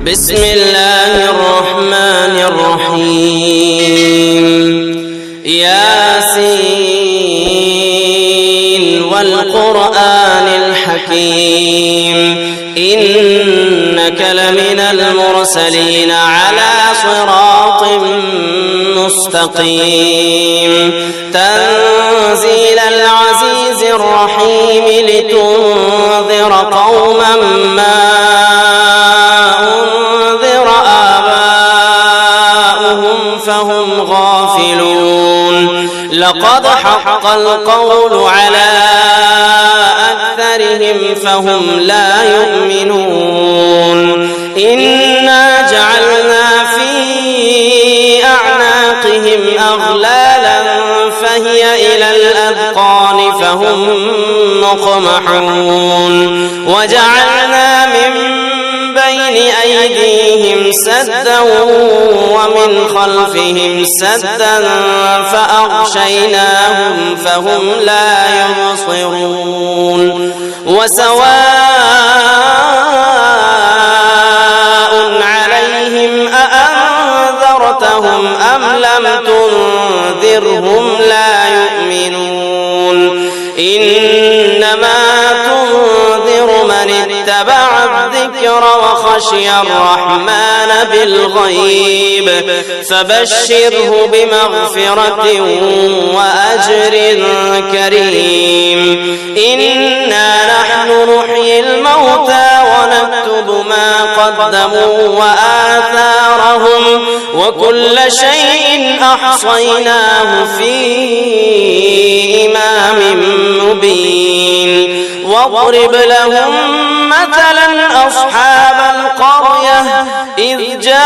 بسم الله الرحمن الرحيم ياسين والقرآن الحكيم إنك لمن المرسلين على صراط مستقيم تنزيل العزيز الرحيم لتنذر قوما ما أنذر آباؤهم فهم غافلون لقد حق القول على أكثرهم فهم لا يؤمنون إنا جعلنا في أعناقهم أغلالا فهي إلى الأذقان فهم مقمحون وجعلنا من بين أيديهم سدا ومن خلفهم سدا فأغشيناهم فهم لا يبصرون وسواء عليهم أأنذرتهم أم لم تنذرهم لا يؤمنون إنما تنذر من اتبع الذكر وخشي الرحمن بالغيب فبشره بمغفرة وأجر كريم إنا نحن نحيي الموتى ونكتب ما قدموا وآثارهم وكل شيء أحصيناه في إمام مبين واضرب لهم مثلا أصحاب القرية إذ جاءها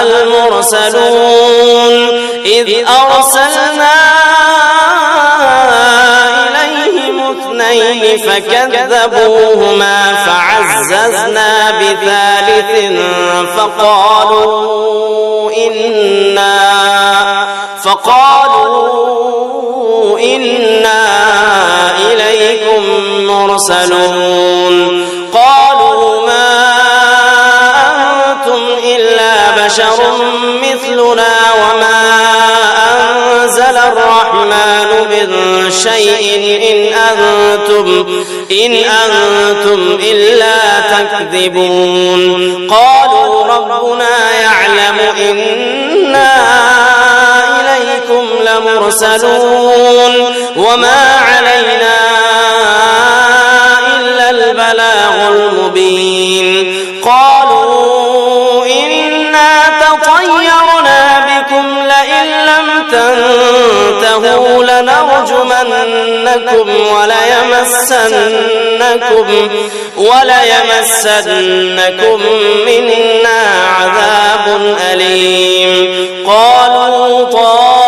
المرسلون إذ أرسلنا إليهم اثنين فكذبوهما فعززنا بثالث فقالوا إنا إليكم مرسلون قالوا ما أنتم إلا بشر مثلنا وما أنزل الرحمن من شيء إن أنتم إلا تكذبون قالوا ربنا يعلم إنا إليكم لمرسلون وما علينا إلا البلاغ المبين قالوا إنا تطيرنا بكم لئن لم تنتهوا لنرجمنكم وليمسنكم منا عذاب أليم قالوا طائركم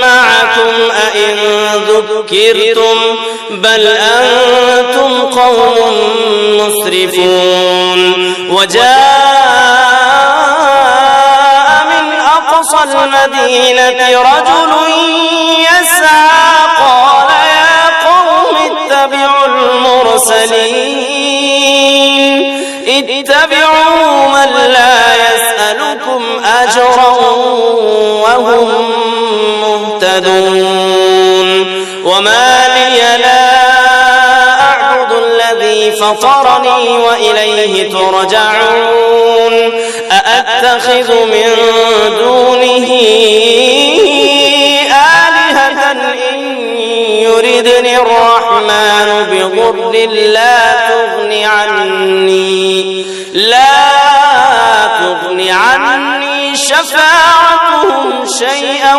معكم أئن ذكرتم بل أنتم قوم مسرفون وجاء من أقصى المدينة رجل يسعى قال يا قوم اتبعوا المرسلين اتبعوا من لا يسألكم أجرا وهم مهتدون وما لي لا أعبد الذي فطرني وإليه ترجعون أأتخذ من دونه آلهة إن يردني الرحمن بضر لا تغني عني شفاعتهم شيئا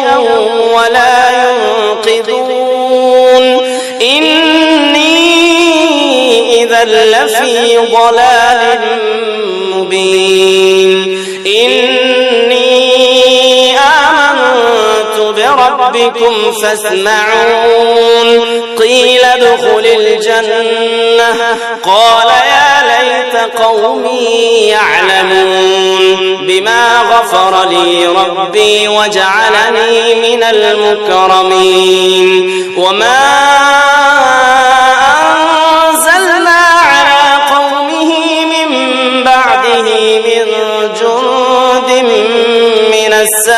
ولا ينقذون إني إذا لفي ضلال مبين إني آمنت بربكم فاسمعون قيل ادخل الجنة قال يا ليت قومي يعلمون بما غفر لي ربي وجعلني من المكرمين وما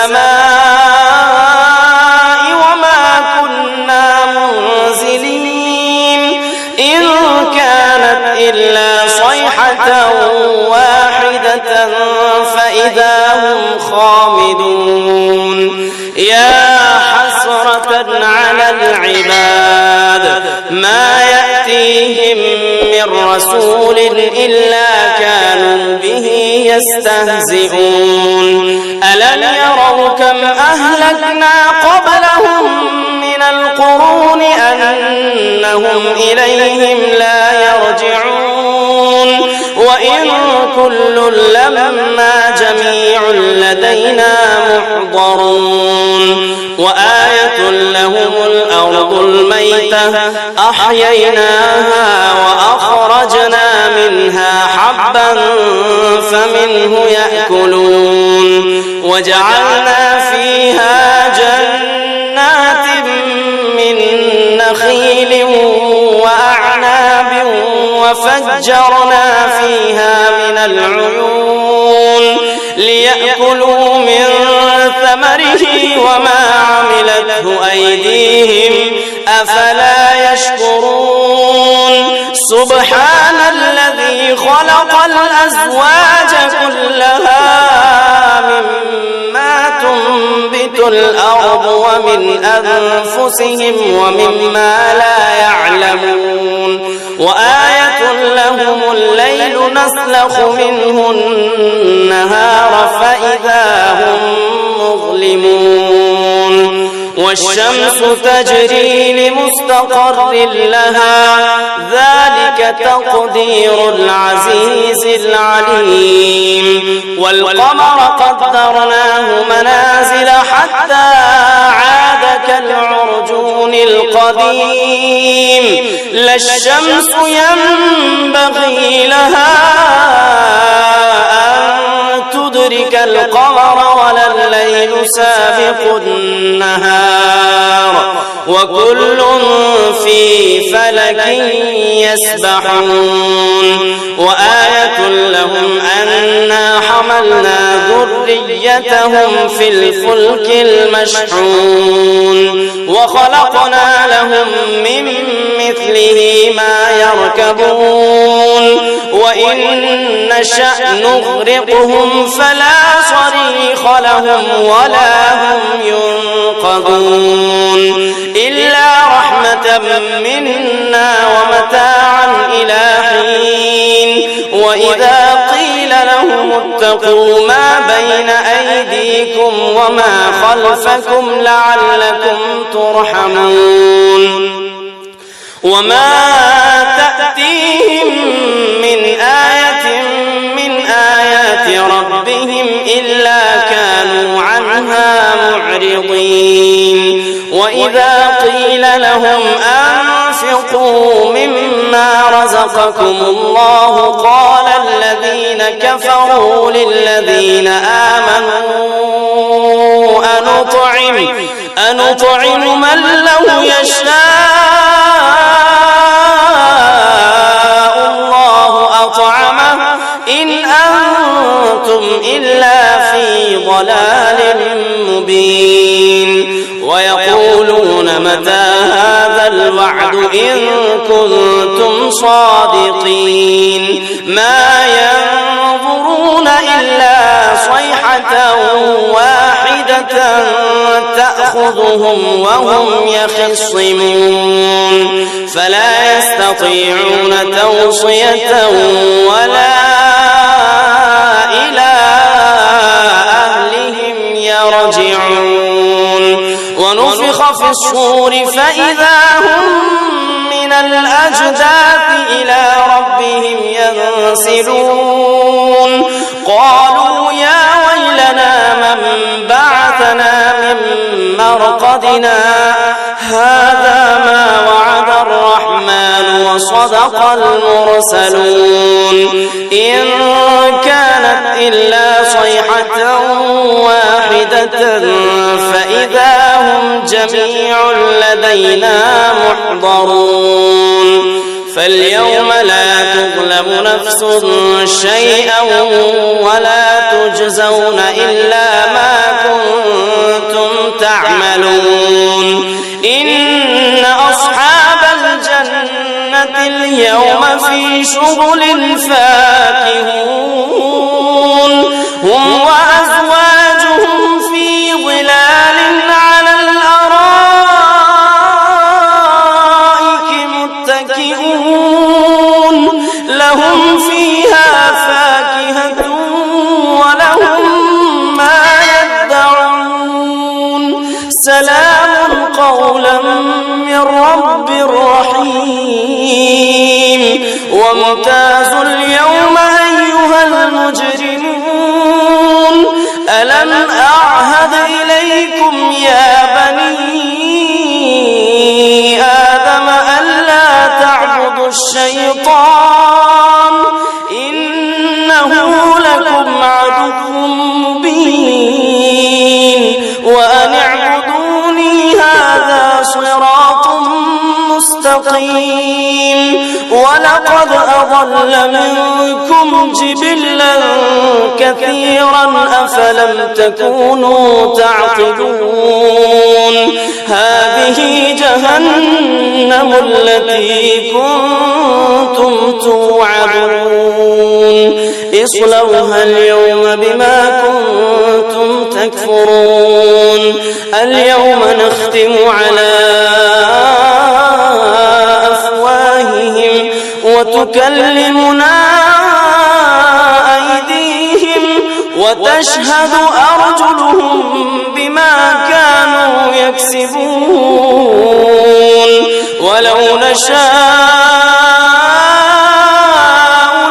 السماء وما كنا منزلين إن كانت إلا صيحة واحدة فإذا هم خامدون يا حسرة على العباد ما يأتيهم من رسول إلا كانوا به يستهزئون ألم يروا كم أهلكنا قبلهم من القرون أنهم إليهم لا يرجعون وإن كل لما جميع لدينا محضرون وآية لهم الأرض الميتة أحييناها وأخرجنا منها حبا فمنه يأكلون وجعلنا فيها جنات من نخيل وأعناب وفجرنا فيها من العيون ليأكلوا من ثمره وما عملته أيديهم أفلا يشكرون سبحان الذي خلق الأزواج كلها مما تنبت الأرض ومن أنفسهم ومما لا يعلمون وآية لهم الليل نسلخ منه النهار فإذا هم مظلمون والشمس تجري لمستقر لها ذلك تقدير العزيز العليم والقمر قدرناه منازل حتى عاد كالعرجون القديم لا الشمس ينبغي لها أن تدرك القمر ولا الليل سابق النهار وكل في فلك يسبحون وآية لهم أنا حملنا ذريتهم في الفلك المشحون وخلقنا لهم من مثله ما يركبون وإن نشأ نغرقهم فلا صريخ لهم ولا هم ينقذون إلا رحمة منا ومتاعا إلى حين وإذا قيل لهم اتقوا ما بين أيديكم وما خلفكم لعلكم ترحمون وما تأتيهم من آية من آيات ربهم إلا كانوا عنها معرضين وإذا قيل لهم أنفقوا مما رزقكم الله قال الذين كفروا للذين آمنوا أنطعم من لو يشاء الله أطعمه إن أنتم إلا في ضلال مبين ويقولون متى هذا الوعد إن كنتم صادقين ما ينظرون إلا صيحة واحدة تأخذهم وهم يخصمون فلا يستطيعون توصية ولا إلى أهلهم يرجعون ونفخ في الصور فإذا هم من الأجداث إلى ربهم ينسلون قالوا يا ويلنا من بعثنا من مرقدنا هذا ما وعد الرحمن وصدق المرسلون إن كانت إلا صيحة واحدة فإذا هم جميع لدينا محضرون فاليوم لا تظلم نفس شيئا ولا تجزون إلا ما كنتم اليوم في شغل فاكهون هم وأزواجهم في ظلال على الأرائك متكئون لهم فيها فاكهة ولهم ما يدعون سلام قولا من رب رحيم وامتازوا اليوم أيها المجرمون ألم أعهد إليكم يا بني آدم ألا تعبدوا الشيطان إنه لكم عدو مبين وأن اعبدوني هذا صراط مستقيم ولقد أضل منكم جبلا كثيرا أفلم تكونوا تعقلون هذه جهنم التي كنتم توعدون اصلوها اليوم بما كنتم تكفرون اليوم نختم على أفواههم وتكلمنا أيديهم وتشهد أرجلهم بما كانوا يكسبون ولو نشاء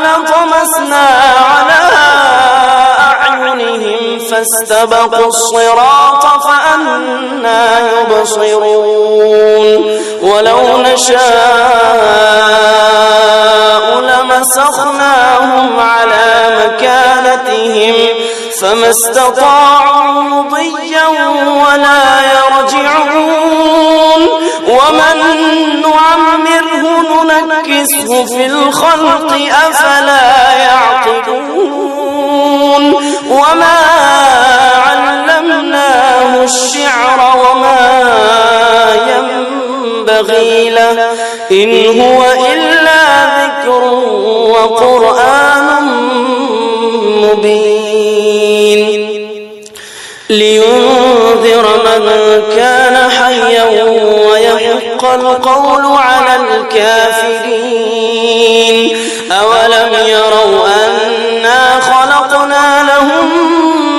لطمسنا على أعينهم فاستبقوا الصراط فأنى يبصرون ولو نشاء لمسخناهم على مكانتهم فما استطاعوا مضيا ولا يرجعون ومن نعمره ننكسه في الخلق أفلا يعقلون وما علمناه الشعر وما ينبغي له إن هو إلا ذكر وقرآن مبين لينذر من كان حيا ويحق القول على الكافرين أولم يروا أنا خلقنا لهم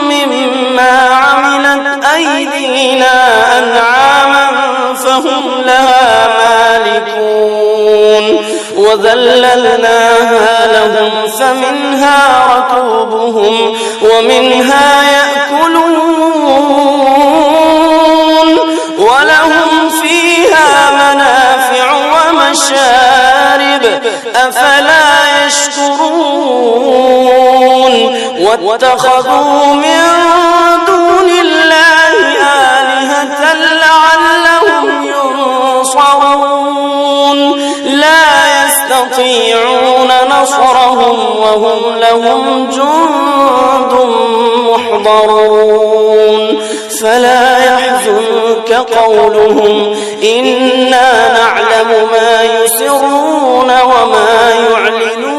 مما عملت أيدينا أنعاما فهم لها مالكون وذللناها لهم فمنها ركوبهم ومنها يأكلون ولهم فيها منافع ومشارب أفلا يشكرون واتخذوا من دون الله آلهة لعلهم ينصرون لا يستطيعون نصرهم وهم لهم جند محضرون فلا يحزنك قولهم إنا نعلم ما يسرون وما يعلنون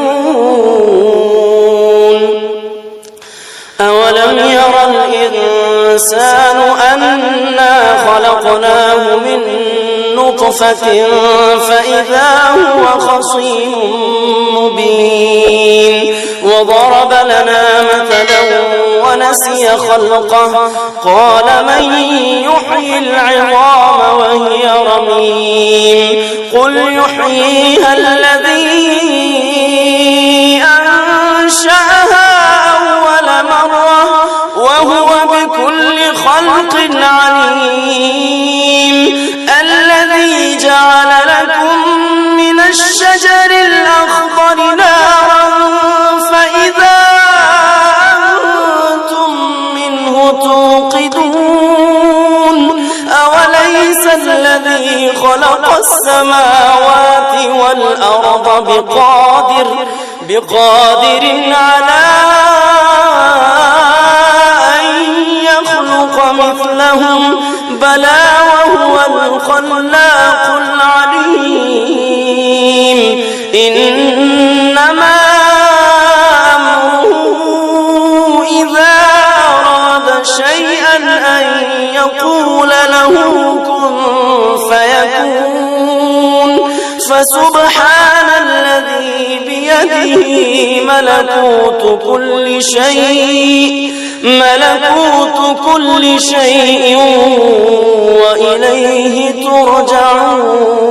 أولم ير الإنسان أنا خلقناه من نطفة فإذا هو خصيم مبين وضرب لنا مثلا ونسي خلقه قال من يحيي العظام وهي رميم قل يحييها الذي أنشأها أول مرة وهو بكل خلق عليم الذي جعل لكم من الشجر الأخضر نارا فإذا أنتم منه توقدون أوليس الذي خلق السماوات والأرض بقادر على أن يخلق مثلهم بلى وهو الخلاق العليم إنما أمره إذا أراد شيئا أن يقول له كن فيكون فسبحان الذي بيده ملكوت كل شيء وإليه ترجعون.